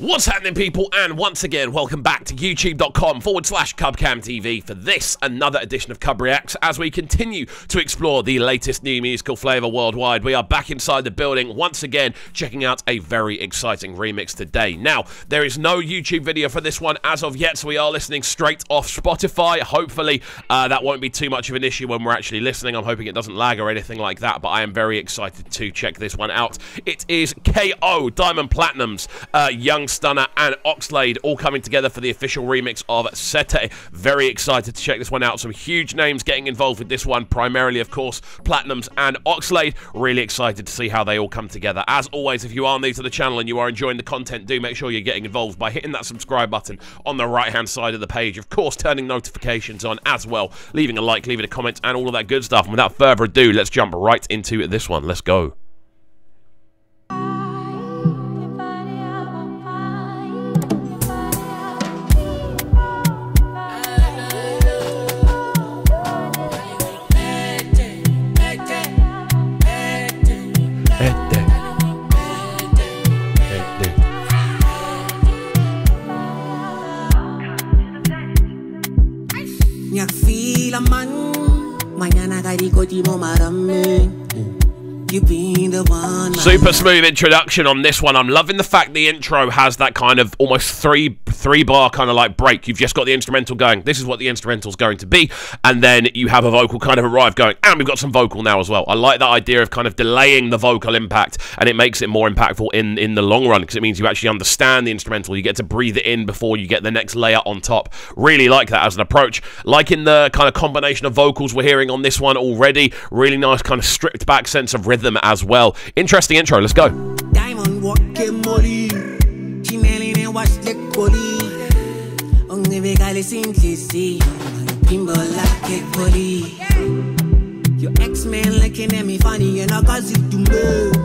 What's happening, people? And once again, welcome back to youtube.com/CubCamTV for this, another edition of CUBREACTS, as we continue to explore the latest new musical flavour worldwide. We are back inside the building, once again, checking out a very exciting remix today. Now, there is no YouTube video for this one as of yet, so we are listening straight off Spotify. Hopefully, that won't be too much of an issue when we're actually listening. I'm hoping it doesn't lag or anything like that, but I am very excited to check this one out. It is KO, Diamond Platnumz, Young Stunna and Oxlade all coming together for the official remix of Sete. Very excited to check this one out. Some huge names getting involved with this one, primarily, of course, Platnumz and Oxlade. Really excited to see how they all come together. As always, if you are new to the channel and you are enjoying the content, do make sure you're getting involved by hitting that subscribe button on the right-hand side of the page. Of course, turning notifications on as well, leaving a like, leaving a comment, and all of that good stuff. And without further ado, let's jump right into this one. Let's go. Super smooth introduction on this one. I'm loving the fact the intro has that kind of almost three bar kind of like break. You've just got the instrumental going, this is what the instrumental's going to be, and then you have a vocal kind of arrive going, and we've got some vocal now as well. I like that idea of kind of delaying the vocal impact, and it makes it more impactful in the long run, because it means you actually understand the instrumental. You get to breathe it in before you get the next layer on top. Really like that as an approach. Liking the kind of combination of vocals we're hearing on this one already. Really nice kind of stripped back sense of rhythm as well. Interesting intro. Let's go. Diamond walking molly. She nailing and watch the collie. Your ex-man looking at me funny and I cause you to move.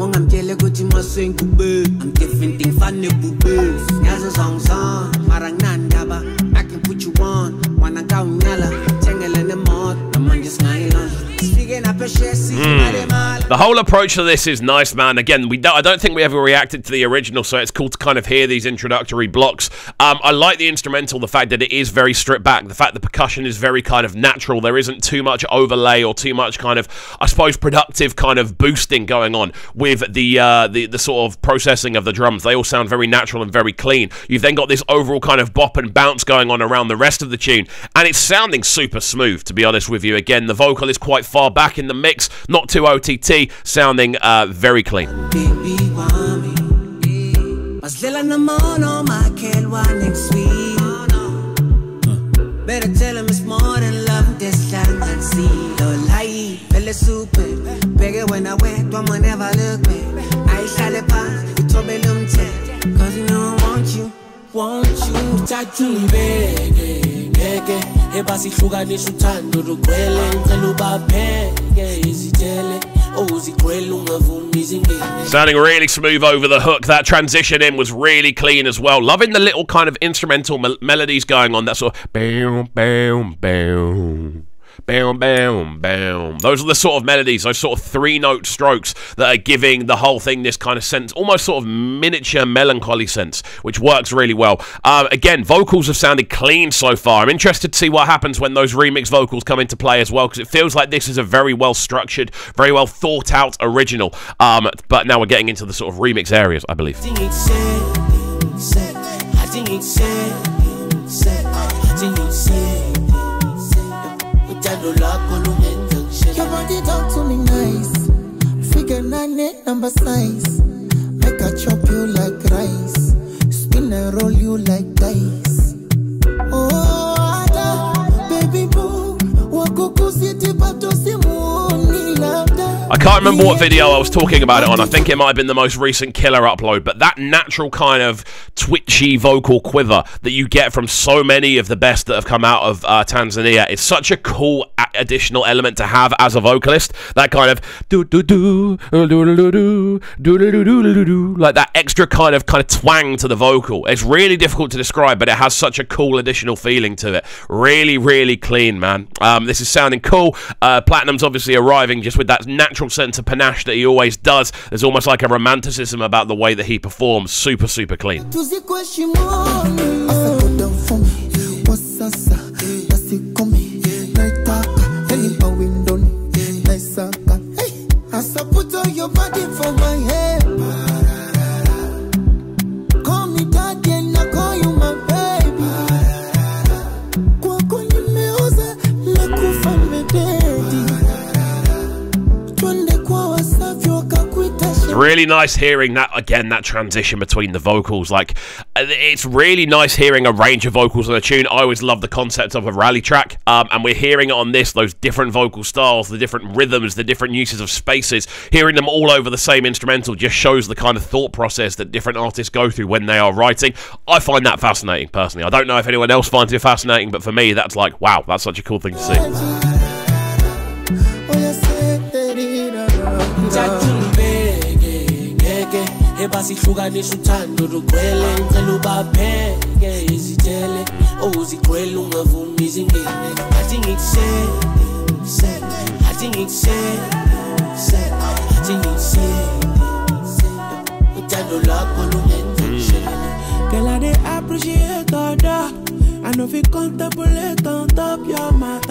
I'm telling you my swing to be. I'm different thing funny boo. As a song marang nandaba. I can put you on. Wanna go nyala. Tangle in the mud. I'm just nylon. The whole approach to this is nice, man. Again, I don't think we ever reacted to the original, so it's cool to kind of hear these introductory blocks. I like the instrumental, the fact that it is very stripped back, the fact the percussion is very kind of natural. There isn't too much overlay or too much kind of, I suppose, productive kind of boosting going on with the sort of processing of the drums. They all sound very natural and very clean. You've then got this overall kind of bop and bounce going on around the rest of the tune, and it's sounding super smooth, to be honest with you. Again, the vocal is quite far back in the mix, not too OTT, sounding very clean. Better tell him it's more than love, this land and see. Don't lie, feel super. Bigger when I went, don't never look back. I shall it pass, you told me them tell. Cause you know I want you. Tattoo bege, bege. Ebasi sugar ni sutando do kwele. Nkelu ba bege, izitele. Sounding really smooth over the hook. That transition in was really clean as well. Loving the little kind of instrumental melodies going on. That sort of bam, bam, bam. Bam, bam, bam. Those are the sort of melodies, those sort of three-note strokes that are giving the whole thing this kind of sense, almost sort of miniature melancholy sense, which works really well. Again, vocals have sounded clean so far. I'm interested to see what happens when those remix vocals come into play as well, because it feels like this is a very well-structured, very well-thought-out original. But now we're getting into the sort of remix areas, I believe. Your body talk to me nice. Figure 9 number size. Make I chop you like rice. Spin and roll you like dice. Oh, baby boo. I can't remember what video I was talking about it on. I think it might have been the most recent Killer upload, but that natural kind of twitchy vocal quiver that you get from so many of the best that have come out of Tanzania is such a cool additional element to have as a vocalist. That kind of like that extra kind of twang to the vocal. It's really difficult to describe, but it has such a cool additional feeling to it. Really, really clean, man. This is sounding cool. Platnumz obviously arriving just with that natural natural sense of panache that he always does. There's almost like a romanticism about the way that he performs. Super, super clean. Really nice hearing that, again, that transition between the vocals. Like, it's really nice hearing a range of vocals on a tune. I always love the concept of a rally track, and we're hearing it on this, those different vocal styles, the different rhythms, the different uses of spaces. Hearing them all over the same instrumental just shows the kind of thought process that different artists go through when they are writing. I find that fascinating, personally. I don't know if anyone else finds it fascinating, but for me, that's like, wow, that's such a cool thing to see.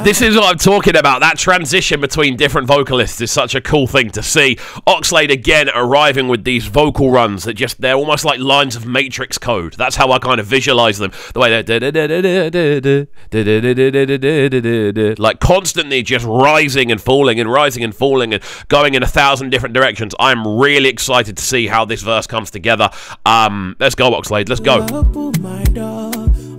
This is what I'm talking about. That transition between different vocalists is such a cool thing to see. Oxlade again arriving with these vocal runs that just, they're almost like lines of Matrix code. That's how I kind of visualize them. The way they're like constantly just rising and falling and rising and falling and going in 1,000 different directions. I'm really excited to see how this verse comes together. Let's go, Oxlade. Let's go.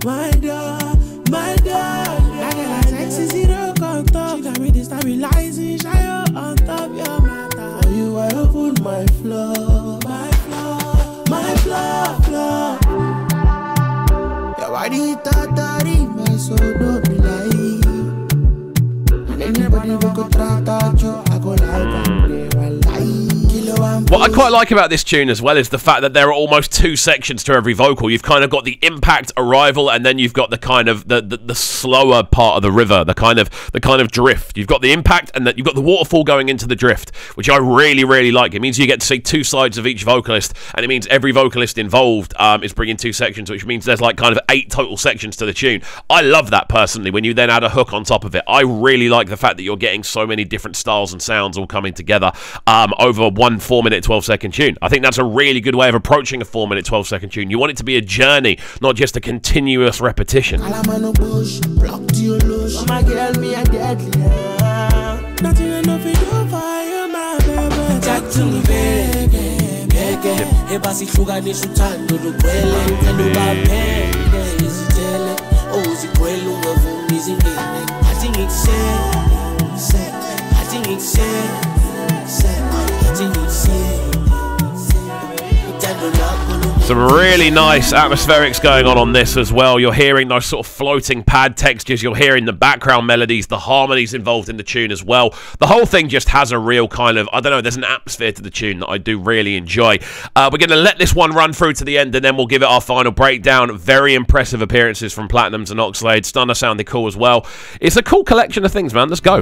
My dog, like a sexy zero contact. She got me destabilizing, shy on top your matter. You are open my flow, my flow. Yeah, why do you thought my soul don't be like? And anybody who could try you, I go like what I quite like about this tune as well is the fact that there are almost 2 sections to every vocal. You've kind of got the impact arrival, and then you've got the kind of the slower part of the river, the kind of drift. You've got the impact, and then you've got the waterfall going into the drift, which I really, really like. It means you get to see 2 sides of each vocalist, and it means every vocalist involved is bringing 2 sections, which means there's like kind of 8 total sections to the tune. I love that personally. When you then add a hook on top of it, I really like the fact that you're getting so many different styles and sounds all coming together over one 4-minute 12-second tune. I think that's a really good way of approaching a 4-minute 12-second tune. You want it to be a journey, not just a continuous repetition. Some really nice atmospherics going on this as well. You're hearing those sort of floating pad textures. You're hearing the background melodies, the harmonies involved in the tune as well. The whole thing just has a real kind of, I don't know, there's an atmosphere to the tune that I do really enjoy. We're going to let this one run through to the end, and then we'll give it our final breakdown. Very impressive appearances from Platnumz and Oxlade. Stunna sounded cool as well. It's a cool collection of things, man. Let's go.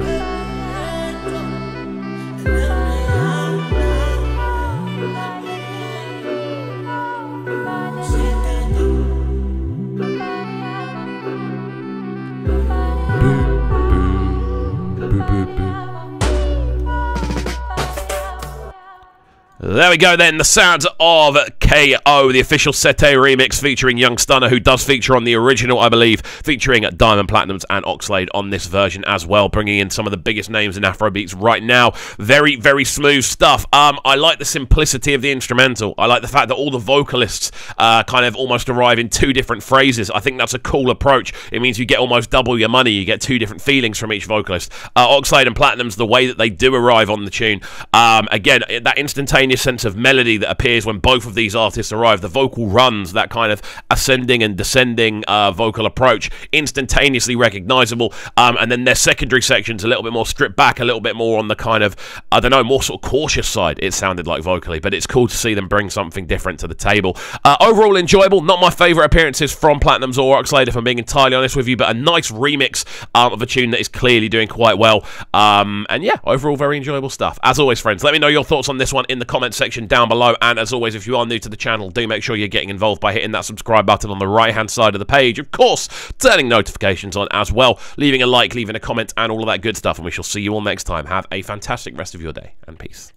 There we go then, the sounds of KO, the official Sete remix featuring young Stunna, who does feature on the original, I believe, featuring Diamond Platnumz and Oxlade on this version as well, bringing in some of the biggest names in Afrobeats right now. Very, very smooth stuff. I like the simplicity of the instrumental. I like the fact that all the vocalists kind of almost arrive in 2 different phrases. I think that's a cool approach. It means you get almost double your money. You get 2 different feelings from each vocalist. Oxlade and Platnumz, the way that they do arrive on the tune, again, that instantaneous sense of melody that appears when both of these artists arrive. The vocal runs, that kind of ascending and descending vocal approach, instantaneously recognizable. And then their secondary sections a little bit more stripped back, a little bit more on the kind of, I don't know, more sort of cautious side, it sounded like vocally. But it's cool to see them bring something different to the table. Overall enjoyable. Not my favourite appearances from Platnumz or Oxlade, if I'm being entirely honest with you, but a nice remix of a tune that is clearly doing quite well. And yeah, overall very enjoyable stuff. As always, friends, let me know your thoughts on this one in the comment section down below. And as always, if you are new to the channel, do make sure you're getting involved by hitting that subscribe button on the right hand side of the page. Of course, turning notifications on as well, leaving a like, leaving a comment, and all of that good stuff. And we shall see you all next time. Have a fantastic rest of your day, and peace.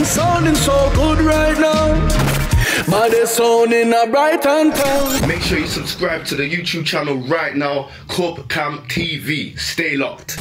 Sounding so good right now. But they're sounding a bright and town. Make sure you subscribe to the YouTube channel right now, CUBREACTS TV. Stay locked.